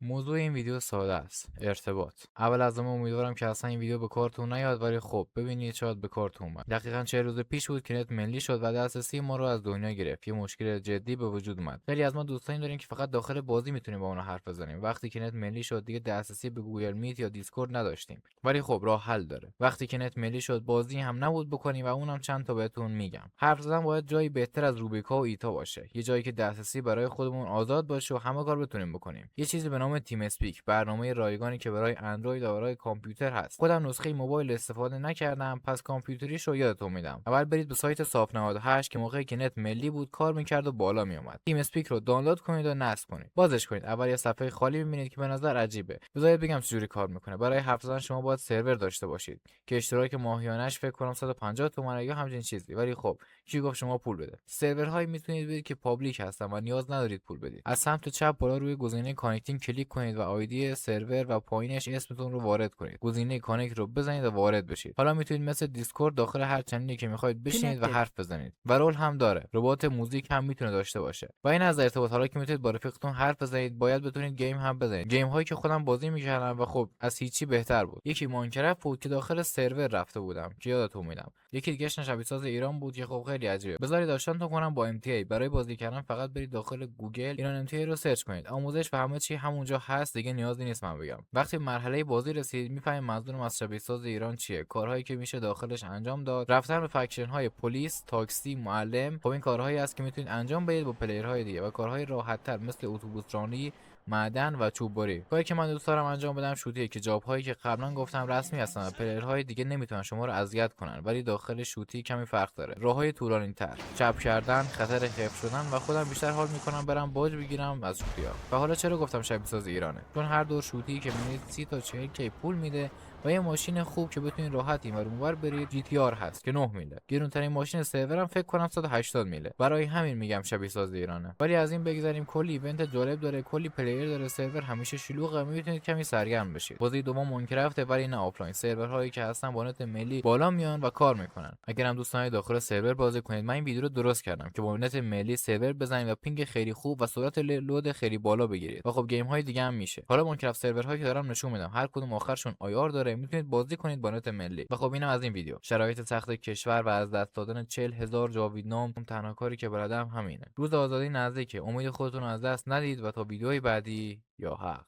موضوع این ویدیو ساده است: ارتباط. اول از همه امیدوارم که اصلا این ویدیو به کارتون نیاد، ولی خب ببینید شاید به کارتون اومد. دقیقاً 40 روز پیش بود که نت ملی شد و دسترسی ما رو از دنیا گرفت. یه مشکل جدی به وجود اومد. خیلی از ما دوستانی داریم که فقط داخل بازی میتونیم با اونها حرف بزنیم. وقتی که نت ملی شد دیگه دسترسی به گوگل میت یا دیسکورد نداشتیم. ولی خب راه حل داره. وقتی که نت ملی شد بازی هم نبود بکنیم و اونم چند تا بهتون میگم. حرف زدن باید جایی بهتر از روبیکا و ایتا باشه. یه جایی که دسترسی برای خودمون آزاد باشه و همه کار بتونیم بکنیم. یه چیزی به نام تیم اسپیک، برنامه رایگانی که برای اندروید و برای کامپیوتر هست. خودم نسخه موبایل استفاده نکردم، پس کامپیوتریش رو یادتون میدم. اول برید به سایت صاف 98 که موقعی که نت ملی بود کار میکرد و بالا میومد. تیم اسپیک رو دانلود کنید و نصب کنید. بازش کنید. اول یه صفحه خالی میبینید که به نظر عجیبه. بذارید بگم چجوری کار میکنه. برای حرف زدن شما باید سرور داشته باشید که اشتراک ماهیانش فکر کنم 150 تومانه یا همچین چیزی. ولی خب کی گفت شما پول بده؟ سرورهایی میتونید برید که پابلیک هستن و نیاز ندارید پول بدید. از سمت چپ بالا روی گزینه کانکتینگ کلیک کنید و آیدی سرور و پایینش اسمتون رو وارد کنید. گزینه کانکت رو بزنید و وارد بشید. حالا میتونید مثل دیسکورد داخل هر چنلی که میخواید بشینید و Connected. حرف بزنید. و رول هم داره. ربات موزیک هم میتونه داشته باشه. و این از ارتباط. حالا که میتونید با رفیقتون حرف بزنید باید بتونید گیم هم بزنید. گیم هایی که خودم بازی میکردم و خب از هیچی بهتر بود. یکی ماینکرافت بود که داخل سرور رفته بودم که یادتون میدم. یکی دیگه شبیه ساز ایران بود که خب خیلی عجیبه. بذارید آشناتون کنم با MTA. برای بازی کردن فقط برید داخل گوگل ایران MTA رو سرچ کنید. آموزش و همه چی همونجا هست، دیگه نیازی نیست من بگم. وقتی مرحله بازی رسید میفهمید منظورم از شبیه ساز ایران چیه. کارهایی که میشه داخلش انجام داد، رفتن به فکشن های پلیس، تاکسی، معلم. خب این کارهایی است که میتونید انجام بدید با پلیرهای دیگه و کارهای راحت تر مثل اتوبوس رانی، معدن و چوببری. کاری که من دوست دارم انجام بدم شوتیه که جاب هایی که قبلا گفتم رسمی هستن و پلیرهای دیگه نمیتونن شما رو اذیت کنن، ولی داخل شوتی کمی فرق داره. راههای طولانی تر، چپ کردن، خطر حفظ شدن و خودم بیشتر حال میکنم برم باج بگیرم از شوتی‌ها. و حالا چرا گفتم شبیه ساز ایرانه؟ چون هر دور شوتی که میبینید 30 تا 40 کی پول میده و یه ماشین خوب که بتونید راحت اینور اونور برید GTR هست که 9 میله. گرونترین ماشین سرورم فکر کنم 180 میله. برای همین میگم شبیه ساز ایرانه. ولی از این بگذریم کلی ایونت جالب داره، کلی پلیر داره، سرور همیشه شلوغه، میتونید کمی سرگرم بشید. بازی دوم ماینکرافت ولی نه آفلاین. سرورهایی که هستن با نت ملی بالا میان و کار میکنن. اگر هم دوستان داخل سرور بازی کنید، من این ویدیو رو درست کردم که با نت ملی سرور بزنید و پینگ خیلی خوب و سرعت لود خیلی بالا بگیرید. و خب گیم های دیگه هم میشه. حالا ماینکرافت سرورهایی که دارم نشون میدم هر کدوم آخرشون آیار داره، میتونید بازی کنید با نت ملی. و خب اینم از این ویدیو. شرایط سخت کشور و از دست دادن 40,000 جاویدنام، تنها کاری که بلدم همینه. روز آزادی نزدیکه. امید خودتون رو از دست ندید و تا ویدیوهای بعدی یا حق.